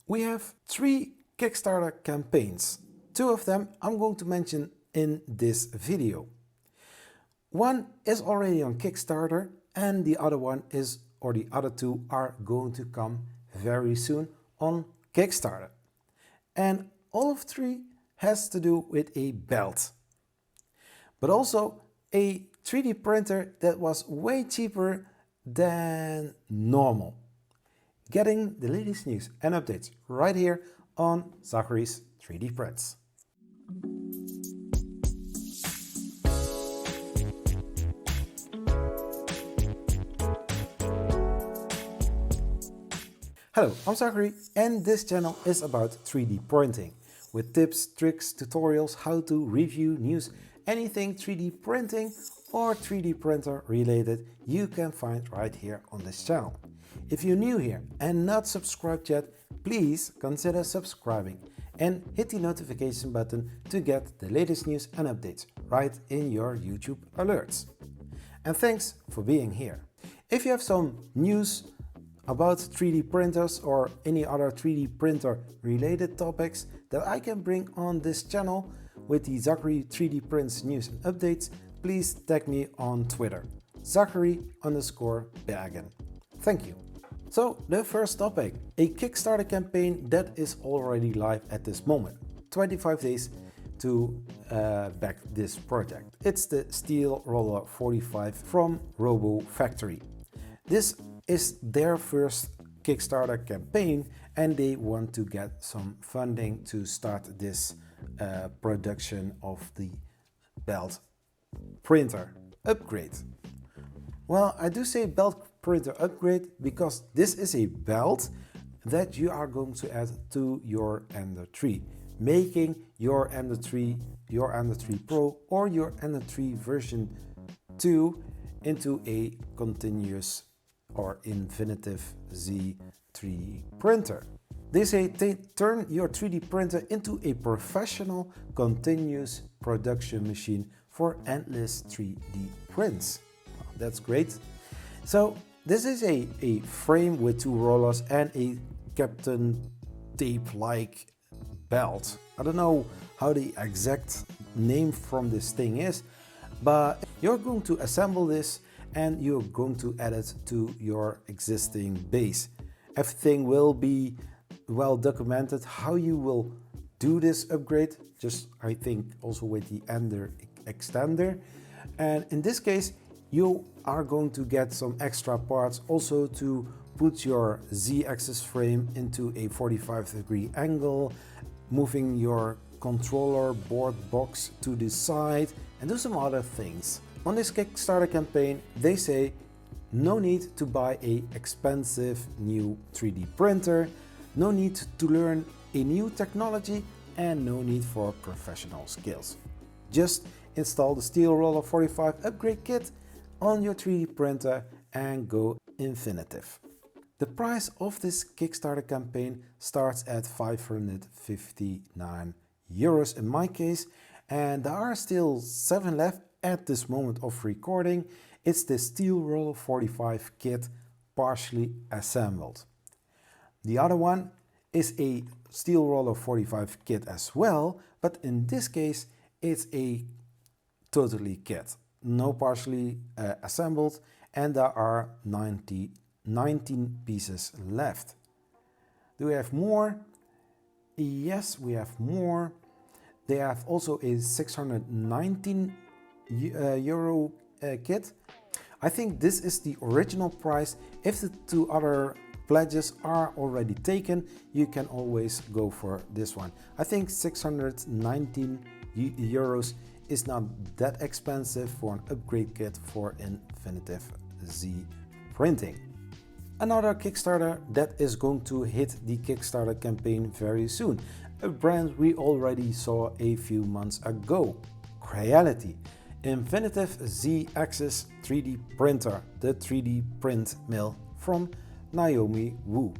We have 3 Kickstarter campaigns. 2 of them I'm going to mention in this video. One is already on Kickstarter and the other one is, or the other 2 are going to come very soon on Kickstarter. And all of 3 has to do with a belt, but also a 3D printer that was way cheaper than normal. Getting the latest news and updates right here on Zachary's 3D Prints. Hello, I'm Zachary and this channel is about 3D printing with tips, tricks, tutorials, how to review news, anything 3D printing or 3D printer related you can find right here on this channel. If you're new here and not subscribed yet, please consider subscribing and hit the notification button to get the latest news and updates right in your YouTube alerts. And thanks for being here. If you have some news about 3D printers or any other 3D printer related topics that I can bring on this channel with the Zachary 3D Prints News and Updates, please tag me on Twitter, Zachary_Bergen. Thank you. So the first topic, a Kickstarter campaign that is already live at this moment. 25 days to back this project. It's the Steel Roller 45 from Ifactory. This is their first Kickstarter campaign and they want to get some funding to start this production of the belt printer upgrade. Well, I do say belt printer upgrade because this is a belt that you are going to add to your Ender 3, making your Ender 3 Pro or your Ender 3 version 2 into a continuous or infinitive-Z 3D printer. They say turn your 3D printer into a professional continuous production machine for endless 3D prints. Wow, that's great. So this is a frame with 2 rollers and a Captain Tape-like belt. I don't know how the exact name from this thing is, but you're going to assemble this and you're going to add it to your existing base. Everything will be well documented how you will do this upgrade, just I think also with the Ender extender. And in this case you are going to get some extra parts also to put your Z-axis frame into a 45-degree angle, moving your controller board box to the side and do some other things. On this Kickstarter campaign, they say no need to buy an expensive new 3D printer, no need to learn a new technology, and no need for professional skills. Just install the Steel Roller 45 upgrade kit on your 3D printer and go infinitive. The price of this Kickstarter campaign starts at 559 euros in my case, and there are still 7 left at this moment of recording. It's the Steel Roller 45 kit partially assembled. The other one is a Steel Roller 45 kit as well, but in this case it's a totally kit, no partially assembled, and there are 19 pieces left. Do we have more? Yes, we have more. They have also a 619 euro kit. I think this is the original price. If the 2 other pledges are already taken, you can always go for this one. I think 619 euros is not that expensive for an upgrade kit for infinitive-Z printing. Another Kickstarter that is going to hit the Kickstarter campaign very soon. A brand we already saw a few months ago. Creality infinitive-Z axis 3D printer, the 3D PrintMill from Naomi Wu.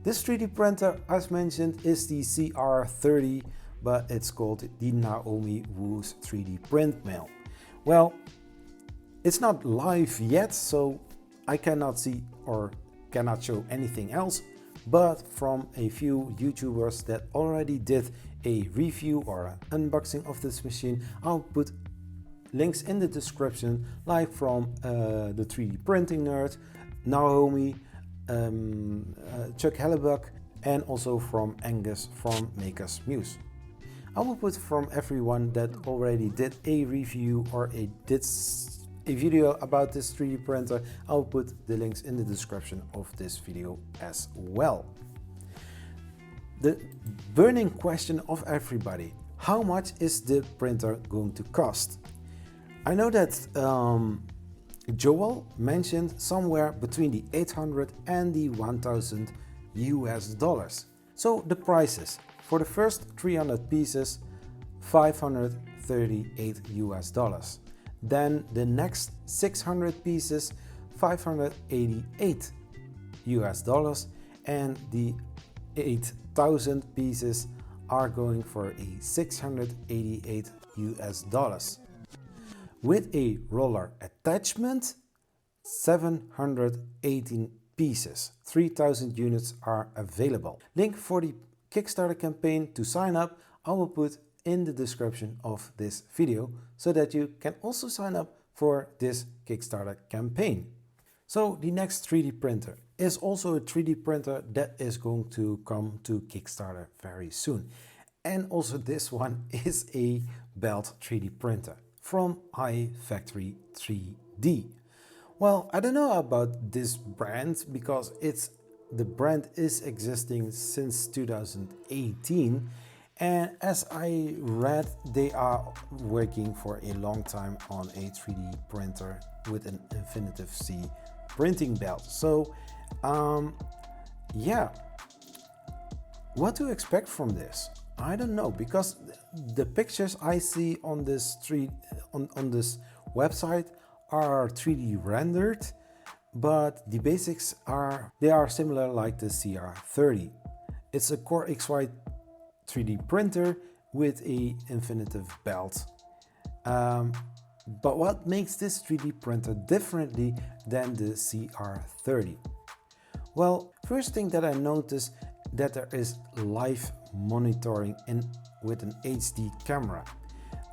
This 3D printer, as mentioned, is the CR-30, but it's called the Naomi Wu's 3D PrintMill. Well, it's not live yet, so I cannot see or cannot show anything else, but from a few YouTubers that already did a review or an unboxing of this machine. I'll put links in the description, like from the 3D printing nerd, Naomi, Chuck Hellebuck, and also from Angus from Maker's Muse. I will put from everyone that already did a review or did a video about this 3D printer. I'll put the links in the description of this video as well. The burning question of everybody: how much is the printer going to cost? I know that Joel mentioned somewhere between the 800 and the 1000 US dollars. So the prices for the first 300 pieces, 538 US dollars. Then the next 600 pieces, 588 US dollars, and the 8000 pieces are going for a 688 US dollars. With a roller attachment, 718 pieces, 3000 units are available. Link for the Kickstarter campaign to sign up I will put in the description of this video, so that you can also sign up for this Kickstarter campaign. So the next 3D printer is also a 3D printer that is going to come to Kickstarter very soon. And also this one is a belt 3D printer from Ifactory 3D. Well, I don't know about this brand because the brand is existing since 2018, and as I read, they are working for a long time on a 3D printer with an infinitive-Z printing belt. So yeah, what to expect from this? I don't know, because the pictures I see on this on this website are 3D rendered, but the basics are similar like the CR-30. It's a Core XY 3D printer with a infinitive belt. But what makes this 3D printer differently than the CR-30? Well, first thing that I noticed, that there is live monitoring with an HD camera.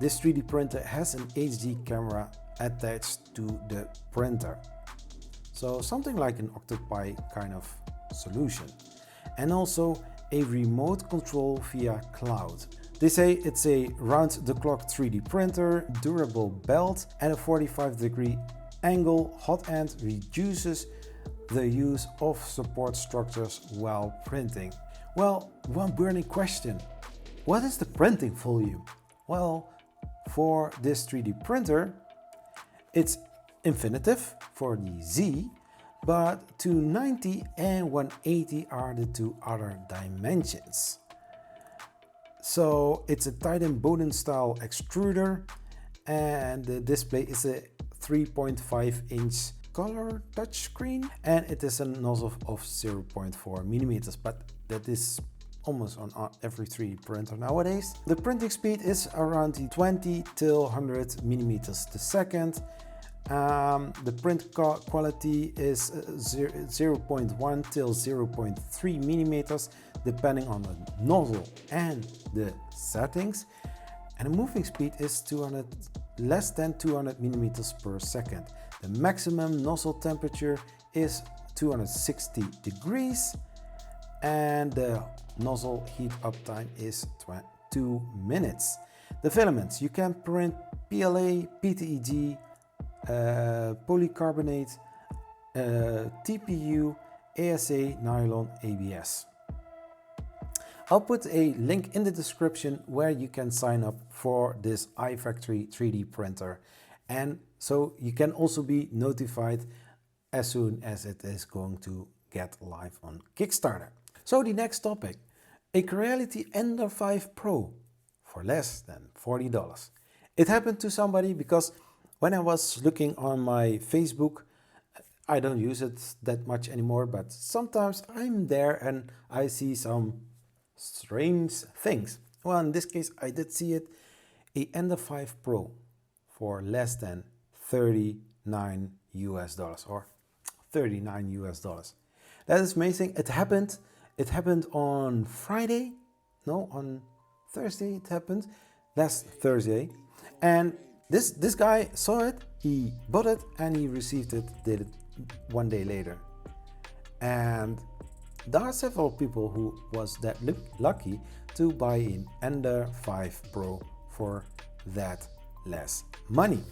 This 3D printer has an HD camera attached to the printer. So something like an Octopi kind of solution. And also a remote control via cloud. They say it's a round-the-clock 3D printer, durable belt, and a 45-degree angle hot end reduces the use of support structures while printing. Well, one burning question: what is the printing volume? Well, for this 3D printer, it's infinitive for the Z, but 290 and 180 are the two other dimensions. So it's a Titan Bowden style extruder, and the display is a 3.5-inch color touchscreen, and it is a nozzle of 0.4 millimeters, but that is almost on every 3D printer nowadays. The printing speed is around the 20 till 100 millimeters per second. The print quality is 0.1 till 0.3 millimeters depending on the nozzle and the settings, and the moving speed is less than 200 millimeters per second. The maximum nozzle temperature is 260 degrees, and the nozzle heat up time is 2 minutes. The filaments, you can print PLA, PETG, polycarbonate, TPU, ASA, nylon, ABS. I'll put a link in the description where you can sign up for this Ifactory 3D printer, and so you can also be notified as soon as it is going to get live on Kickstarter. So the next topic, a Creality Ender 5 Pro for less than $40. It happened to somebody because when I was looking on my Facebook, I don't use it that much anymore, but sometimes I'm there and I see some strange things. Well, in this case, I did see it, a Ender 5 Pro for less than $39 US or $39 US. That is amazing. It happened It happened on Friday, no, on Thursday it happened, last Thursday. And this guy saw it, he bought it, and he received it, did it 1 day later. And there are several people who was that lucky to buy an Ender 5 Pro for that less money.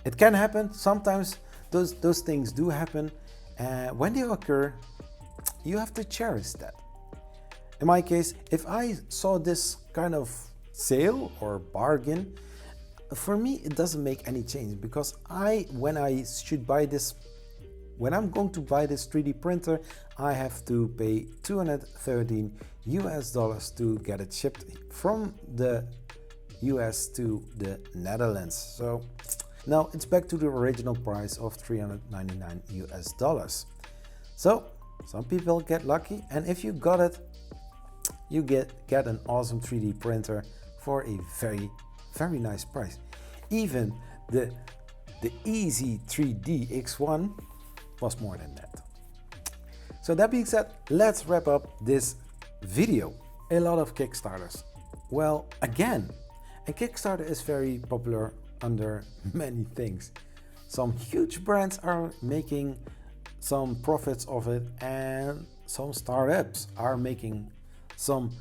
It can happen, sometimes those things do happen, and when they occur, you have to cherish that. In my case, if I saw this kind of sale or bargain, for me it doesn't make any change, because when I'm going to buy this 3D printer, I have to pay $213 US to get it shipped from the US to the Netherlands. So now it's back to the original price of $399 US. So some people get lucky, and if you got it, you get an awesome 3D printer for a very nice price. Even the Easy 3D X1 was more than that. So that being said, let's wrap up this video. A lot of Kickstarters. Well, again, a Kickstarter is very popular under many things. Some huge brands are making some profits of it, and some startups are making some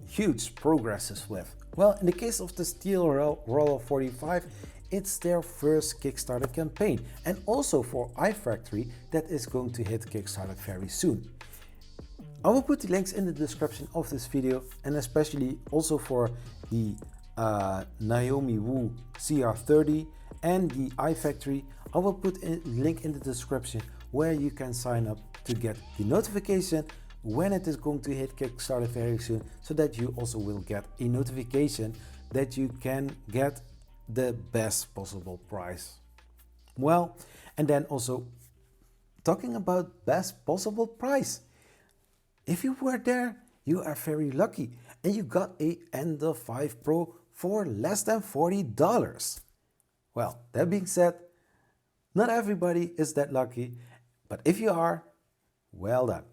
huge progresses with. Well, in the case of the Steel Roller 45, it's their first Kickstarter campaign, and also for Ifactory that is going to hit Kickstarter very soon. I will put the links in the description of this video, and especially also for the Naomi Wu CR-30 and the Ifactory. I will put a link in the description where you can sign up to get the notification when it is going to hit Kickstarter very soon, so that you also will get a notification that you can get the best possible price. Well, and then also talking about best possible price. If you were there, you are very lucky and you got a Ender 5 Pro for less than $40. Well, that being said, not everybody is that lucky, but if you are, well done.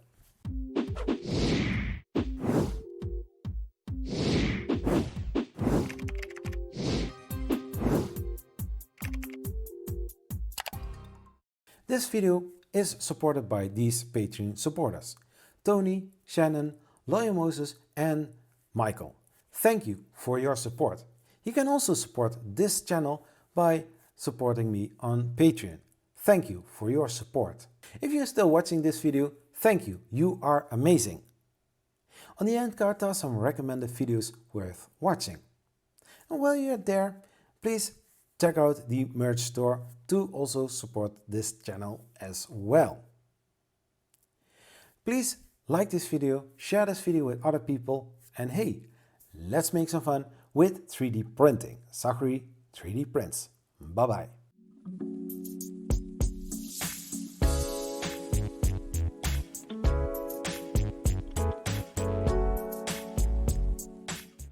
This video is supported by these Patreon supporters: Tony, Shannon, Loyal Moses, and Michael. Thank you for your support. You can also support this channel by supporting me on Patreon. Thank you for your support. If you're still watching this video, thank you. You are amazing. On the end card are some recommended videos worth watching. And while you're there, please check out the merch store to also support this channel as well. Please like this video, share this video with other people, and hey, let's make some fun with 3D printing. Zachary 3D Prints. Bye bye.